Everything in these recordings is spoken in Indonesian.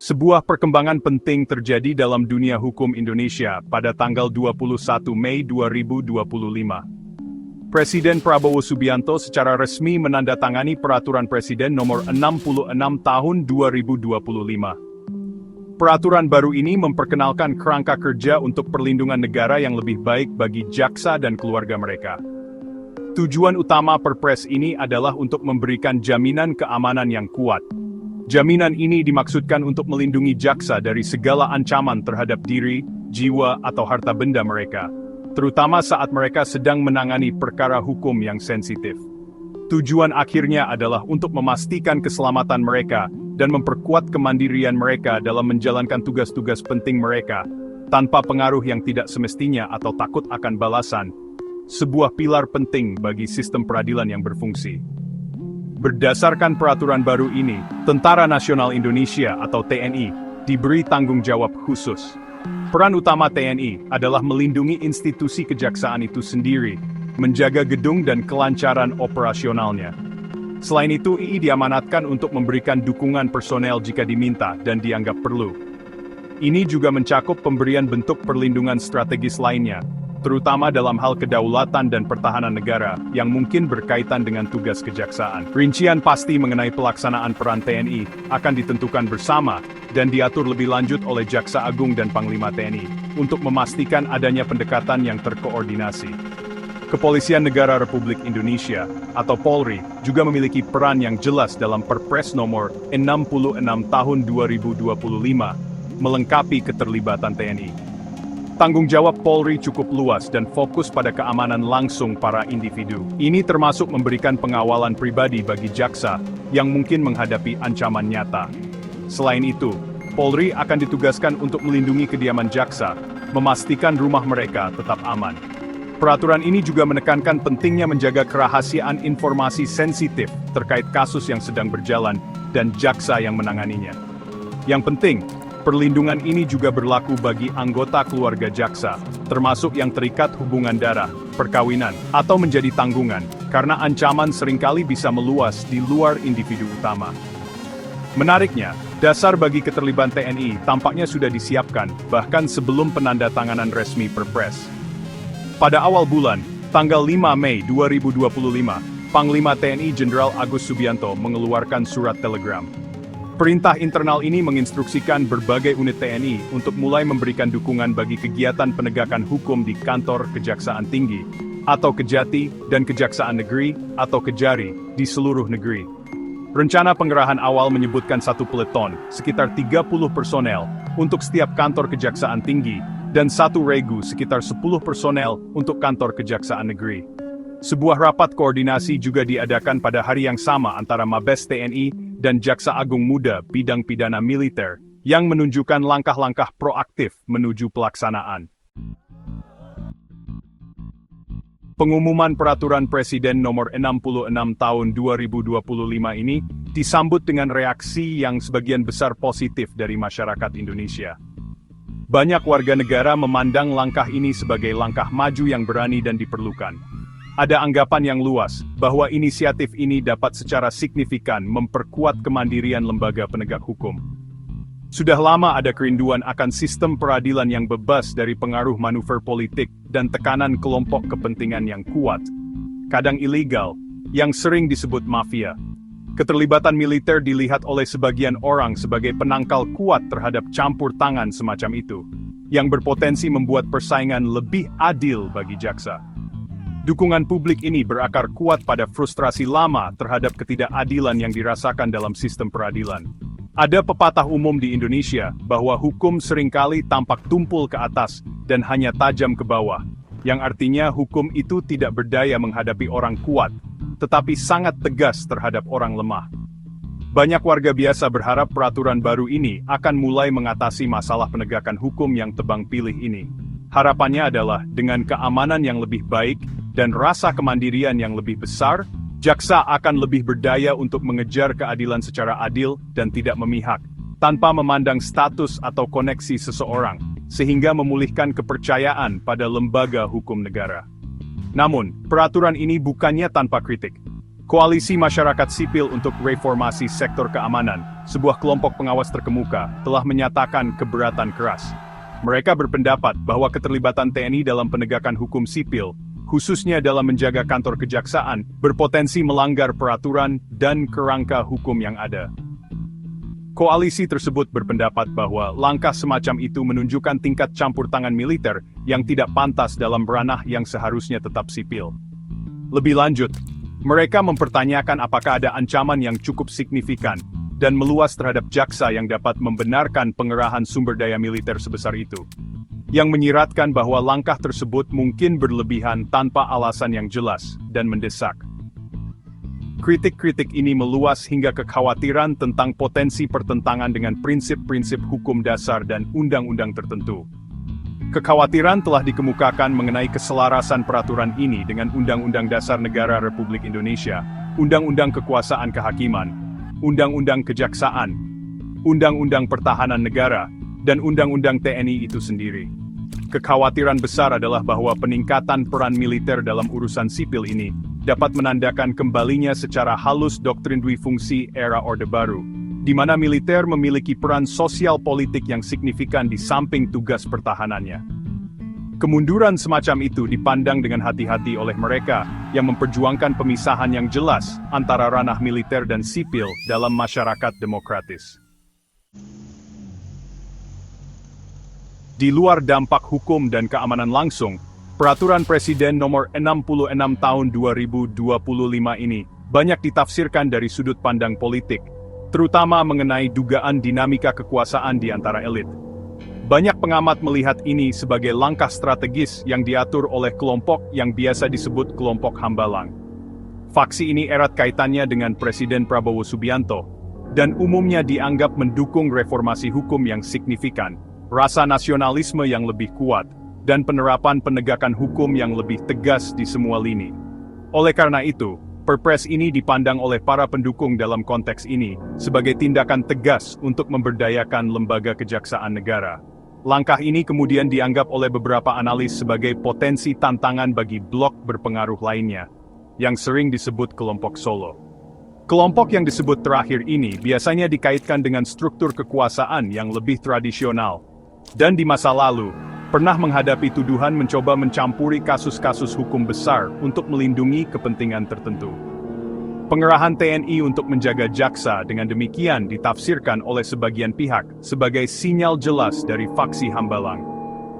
Sebuah perkembangan penting terjadi dalam dunia hukum Indonesia pada tanggal 21 Mei 2025. Presiden Prabowo Subianto secara resmi menandatangani Peraturan Presiden Nomor 66 Tahun 2025. Peraturan baru ini memperkenalkan kerangka kerja untuk perlindungan negara yang lebih baik bagi jaksa dan keluarga mereka. Tujuan utama Perpres ini adalah untuk memberikan jaminan keamanan yang kuat. Jaminan ini dimaksudkan untuk melindungi jaksa dari segala ancaman terhadap diri, jiwa, atau harta benda mereka, terutama saat mereka sedang menangani perkara hukum yang sensitif. Tujuan akhirnya adalah untuk memastikan keselamatan mereka dan memperkuat kemandirian mereka dalam menjalankan tugas-tugas penting mereka, tanpa pengaruh yang tidak semestinya atau takut akan balasan, sebuah pilar penting bagi sistem peradilan yang berfungsi. Berdasarkan peraturan baru ini, Tentara Nasional Indonesia atau TNI diberi tanggung jawab khusus. Peran utama TNI adalah melindungi institusi kejaksaan itu sendiri, menjaga gedung dan kelancaran operasionalnya. Selain itu, II diamanatkan untuk memberikan dukungan personel jika diminta dan dianggap perlu. Ini juga mencakup pemberian bentuk perlindungan strategis lainnya, terutama dalam hal kedaulatan dan pertahanan negara, yang mungkin berkaitan dengan tugas kejaksaan. Rincian pasti mengenai pelaksanaan peran TNI akan ditentukan bersama, dan diatur lebih lanjut oleh Jaksa Agung dan Panglima TNI, untuk memastikan adanya pendekatan yang terkoordinasi. Kepolisian Negara Republik Indonesia, atau Polri, juga memiliki peran yang jelas dalam Perpres Nomor 66 Tahun 2025, melengkapi keterlibatan TNI. Tanggung jawab Polri cukup luas dan fokus pada keamanan langsung para individu. Ini termasuk memberikan pengawalan pribadi bagi jaksa yang mungkin menghadapi ancaman nyata. Selain itu, Polri akan ditugaskan untuk melindungi kediaman jaksa, memastikan rumah mereka tetap aman. Peraturan ini juga menekankan pentingnya menjaga kerahasiaan informasi sensitif terkait kasus yang sedang berjalan dan jaksa yang menanganinya. Yang penting, perlindungan ini juga berlaku bagi anggota keluarga jaksa, termasuk yang terikat hubungan darah, perkawinan, atau menjadi tanggungan, karena ancaman seringkali bisa meluas di luar individu utama. Menariknya, dasar bagi keterlibatan TNI tampaknya sudah disiapkan, bahkan sebelum penandatanganan resmi Perpres. Pada awal bulan, tanggal 5 Mei 2025, Panglima TNI Jenderal Agus Subianto mengeluarkan surat telegram. Perintah internal ini menginstruksikan berbagai unit TNI untuk mulai memberikan dukungan bagi kegiatan penegakan hukum di kantor Kejaksaan Tinggi, atau Kejati, dan Kejaksaan Negeri, atau Kejari, di seluruh negeri. Rencana pengerahan awal menyebutkan 1 peleton, sekitar 30 personel, untuk setiap kantor Kejaksaan Tinggi, dan 1 regu sekitar 10 personel untuk kantor Kejaksaan Negeri. Sebuah rapat koordinasi juga diadakan pada hari yang sama antara Mabes TNI dan Jaksa Agung Muda Bidang Pidana Militer, yang menunjukkan langkah-langkah proaktif menuju pelaksanaan. Pengumuman Peraturan Presiden Nomor 66 Tahun 2025 ini disambut dengan reaksi yang sebagian besar positif dari masyarakat Indonesia. Banyak warga negara memandang langkah ini sebagai langkah maju yang berani dan diperlukan. Ada anggapan yang luas bahwa inisiatif ini dapat secara signifikan memperkuat kemandirian lembaga penegak hukum. Sudah lama ada kerinduan akan sistem peradilan yang bebas dari pengaruh manuver politik dan tekanan kelompok kepentingan yang kuat, kadang ilegal, yang sering disebut mafia. Keterlibatan militer dilihat oleh sebagian orang sebagai penangkal kuat terhadap campur tangan semacam itu, yang berpotensi membuat persaingan lebih adil bagi jaksa. Dukungan publik ini berakar kuat pada frustrasi lama terhadap ketidakadilan yang dirasakan dalam sistem peradilan. Ada pepatah umum di Indonesia bahwa hukum seringkali tampak tumpul ke atas dan hanya tajam ke bawah, yang artinya hukum itu tidak berdaya menghadapi orang kuat, tetapi sangat tegas terhadap orang lemah. Banyak warga biasa berharap peraturan baru ini akan mulai mengatasi masalah penegakan hukum yang tebang pilih ini. Harapannya adalah dengan keamanan yang lebih baik dan rasa kemandirian yang lebih besar, jaksa akan lebih berdaya untuk mengejar keadilan secara adil dan tidak memihak, tanpa memandang status atau koneksi seseorang, sehingga memulihkan kepercayaan pada lembaga hukum negara. Namun, peraturan ini bukannya tanpa kritik. Koalisi Masyarakat Sipil untuk Reformasi Sektor Keamanan, sebuah kelompok pengawas terkemuka, telah menyatakan keberatan keras. Mereka berpendapat bahwa keterlibatan TNI dalam penegakan hukum sipil, khususnya dalam menjaga kantor kejaksaan, berpotensi melanggar peraturan dan kerangka hukum yang ada. Koalisi tersebut berpendapat bahwa langkah semacam itu menunjukkan tingkat campur tangan militer yang tidak pantas dalam ranah yang seharusnya tetap sipil. Lebih lanjut, mereka mempertanyakan apakah ada ancaman yang cukup signifikan dan meluas terhadap jaksa yang dapat membenarkan pengerahan sumber daya militer sebesar itu, yang menyiratkan bahwa langkah tersebut mungkin berlebihan tanpa alasan yang jelas dan mendesak. Kritik-kritik ini meluas hingga kekhawatiran tentang potensi pertentangan dengan prinsip-prinsip hukum dasar dan undang-undang tertentu. Kekhawatiran telah dikemukakan mengenai keselarasan peraturan ini dengan Undang-Undang Dasar Negara Republik Indonesia, Undang-Undang Kekuasaan Kehakiman, Undang-Undang Kejaksaan, Undang-Undang Pertahanan Negara, dan Undang-Undang TNI itu sendiri. Kekhawatiran besar adalah bahwa peningkatan peran militer dalam urusan sipil ini dapat menandakan kembalinya secara halus doktrin duifungsi era Orde Baru, di mana militer memiliki peran sosial politik yang signifikan di samping tugas pertahanannya. Kemunduran semacam itu dipandang dengan hati-hati oleh mereka yang memperjuangkan pemisahan yang jelas antara ranah militer dan sipil dalam masyarakat demokratis. Di luar dampak hukum dan keamanan langsung, Peraturan Presiden Nomor 66 Tahun 2025 ini banyak ditafsirkan dari sudut pandang politik, terutama mengenai dugaan dinamika kekuasaan di antara elit. Banyak pengamat melihat ini sebagai langkah strategis yang diatur oleh kelompok yang biasa disebut kelompok Hambalang. Faksi ini erat kaitannya dengan Presiden Prabowo Subianto, dan umumnya dianggap mendukung reformasi hukum yang signifikan, rasa nasionalisme yang lebih kuat, dan penerapan penegakan hukum yang lebih tegas di semua lini. Oleh karena itu, Perpres ini dipandang oleh para pendukung dalam konteks ini sebagai tindakan tegas untuk memberdayakan lembaga kejaksaan negara. Langkah ini kemudian dianggap oleh beberapa analis sebagai potensi tantangan bagi blok berpengaruh lainnya, yang sering disebut kelompok Solo. Kelompok yang disebut terakhir ini biasanya dikaitkan dengan struktur kekuasaan yang lebih tradisional, dan di masa lalu, pernah menghadapi tuduhan mencoba mencampuri kasus-kasus hukum besar untuk melindungi kepentingan tertentu. Pengerahan TNI untuk menjaga jaksa dengan demikian ditafsirkan oleh sebagian pihak sebagai sinyal jelas dari faksi Hambalang.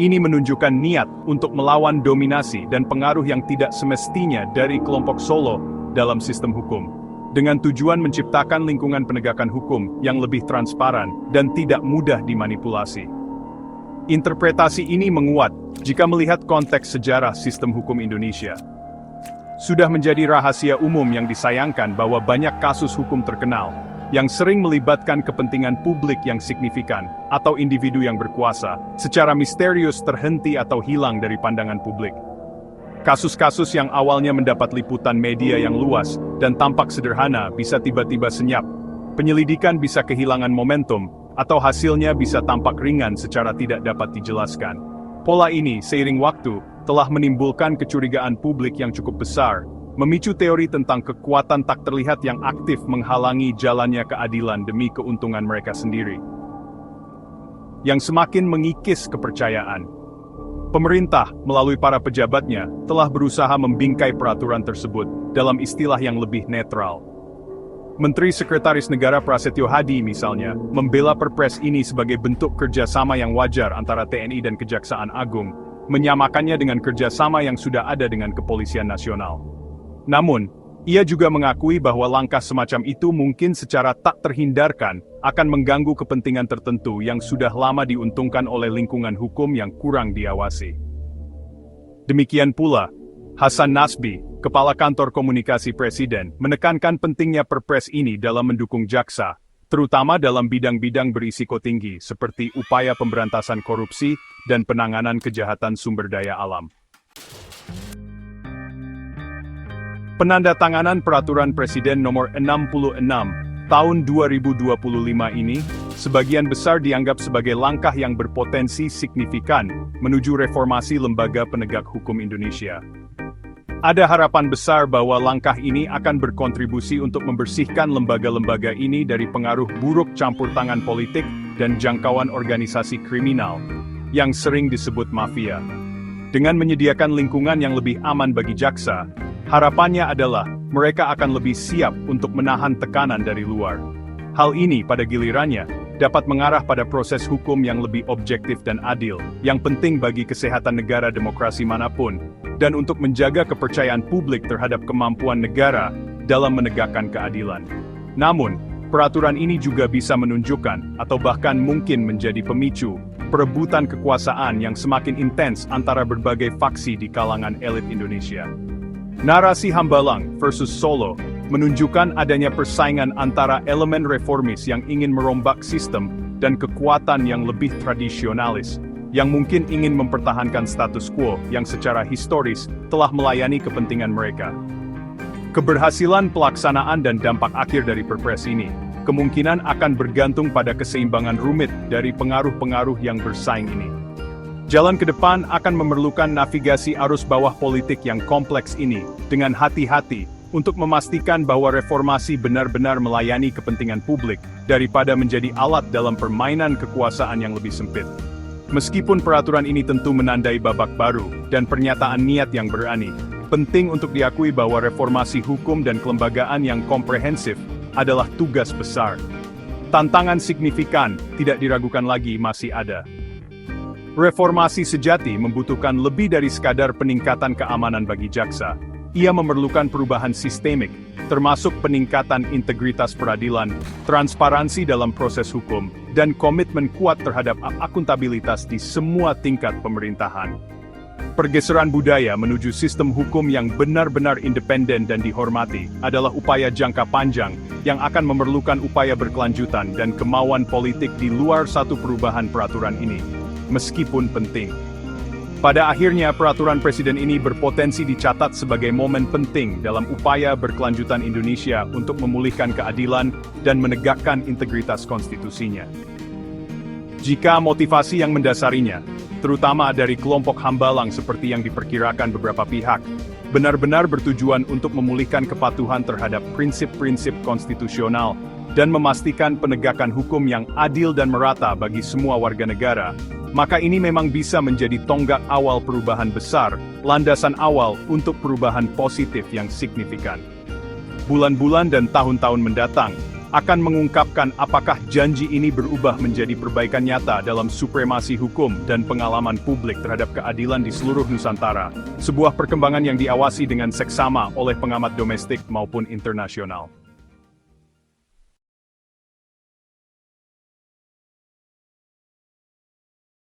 Ini menunjukkan niat untuk melawan dominasi dan pengaruh yang tidak semestinya dari kelompok Solo dalam sistem hukum, dengan tujuan menciptakan lingkungan penegakan hukum yang lebih transparan dan tidak mudah dimanipulasi. Interpretasi ini menguat jika melihat konteks sejarah sistem hukum Indonesia. Sudah menjadi rahasia umum yang disayangkan bahwa banyak kasus hukum terkenal yang sering melibatkan kepentingan publik yang signifikan atau individu yang berkuasa secara misterius terhenti atau hilang dari pandangan publik. Kasus-kasus yang awalnya mendapat liputan media yang luas dan tampak sederhana bisa tiba-tiba senyap. Penyelidikan bisa kehilangan momentum, atau hasilnya bisa tampak ringan secara tidak dapat dijelaskan. Pola ini, seiring waktu, telah menimbulkan kecurigaan publik yang cukup besar, memicu teori tentang kekuatan tak terlihat yang aktif menghalangi jalannya keadilan demi keuntungan mereka sendiri, yang semakin mengikis kepercayaan. Pemerintah, melalui para pejabatnya, telah berusaha membingkai peraturan tersebut dalam istilah yang lebih netral. Menteri Sekretaris Negara Prasetyo Hadi misalnya, membela Perpres ini sebagai bentuk kerjasama yang wajar antara TNI dan Kejaksaan Agung, menyamakannya dengan kerjasama yang sudah ada dengan Kepolisian Nasional. Namun, ia juga mengakui bahwa langkah semacam itu mungkin secara tak terhindarkan akan mengganggu kepentingan tertentu yang sudah lama diuntungkan oleh lingkungan hukum yang kurang diawasi. Demikian pula, Hasan Nasbi, Kepala Kantor Komunikasi Presiden, menekankan pentingnya Perpres ini dalam mendukung jaksa, terutama dalam bidang-bidang berisiko tinggi seperti upaya pemberantasan korupsi dan penanganan kejahatan sumber daya alam. Penandatanganan Peraturan Presiden Nomor 66 Tahun 2025 ini, sebagian besar dianggap sebagai langkah yang berpotensi signifikan menuju reformasi lembaga penegak hukum Indonesia. Ada harapan besar bahwa langkah ini akan berkontribusi untuk membersihkan lembaga-lembaga ini dari pengaruh buruk campur tangan politik dan jangkauan organisasi kriminal, yang sering disebut mafia. Dengan menyediakan lingkungan yang lebih aman bagi jaksa, harapannya adalah mereka akan lebih siap untuk menahan tekanan dari luar. Hal ini pada gilirannya dapat mengarah pada proses hukum yang lebih objektif dan adil, yang penting bagi kesehatan negara demokrasi manapun, dan untuk menjaga kepercayaan publik terhadap kemampuan negara dalam menegakkan keadilan. Namun, peraturan ini juga bisa menunjukkan, atau bahkan mungkin menjadi pemicu, perebutan kekuasaan yang semakin intens antara berbagai faksi di kalangan elit Indonesia. Narasi Hambalang versus Solo menunjukkan adanya persaingan antara elemen reformis yang ingin merombak sistem dan kekuatan yang lebih tradisionalis, yang mungkin ingin mempertahankan status quo yang secara historis telah melayani kepentingan mereka. Keberhasilan pelaksanaan dan dampak akhir dari Perpres ini kemungkinan akan bergantung pada keseimbangan rumit dari pengaruh-pengaruh yang bersaing ini. Jalan ke depan akan memerlukan navigasi arus bawah politik yang kompleks ini dengan hati-hati untuk memastikan bahwa reformasi benar-benar melayani kepentingan publik daripada menjadi alat dalam permainan kekuasaan yang lebih sempit. Meskipun peraturan ini tentu menandai babak baru dan pernyataan niat yang berani, penting untuk diakui bahwa reformasi hukum dan kelembagaan yang komprehensif adalah tugas besar. Tantangan signifikan, tidak diragukan lagi, masih ada. Reformasi sejati membutuhkan lebih dari sekadar peningkatan keamanan bagi jaksa. Ia memerlukan perubahan sistemik, termasuk peningkatan integritas peradilan, transparansi dalam proses hukum, dan komitmen kuat terhadap akuntabilitas di semua tingkat pemerintahan. Pergeseran budaya menuju sistem hukum yang benar-benar independen dan dihormati adalah upaya jangka panjang yang akan memerlukan upaya berkelanjutan dan kemauan politik di luar satu perubahan peraturan ini, meskipun penting. Pada akhirnya, peraturan presiden ini berpotensi dicatat sebagai momen penting dalam upaya berkelanjutan Indonesia untuk memulihkan keadilan dan menegakkan integritas konstitusinya. Jika motivasi yang mendasarinya, terutama dari kelompok Hambalang seperti yang diperkirakan beberapa pihak, benar-benar bertujuan untuk memulihkan kepatuhan terhadap prinsip-prinsip konstitusional dan memastikan penegakan hukum yang adil dan merata bagi semua warga negara, maka ini memang bisa menjadi tonggak awal perubahan besar, landasan awal untuk perubahan positif yang signifikan. Bulan-bulan dan tahun-tahun mendatang akan mengungkapkan apakah janji ini berubah menjadi perbaikan nyata dalam supremasi hukum dan pengalaman publik terhadap keadilan di seluruh Nusantara, sebuah perkembangan yang diawasi dengan seksama oleh pengamat domestik maupun internasional.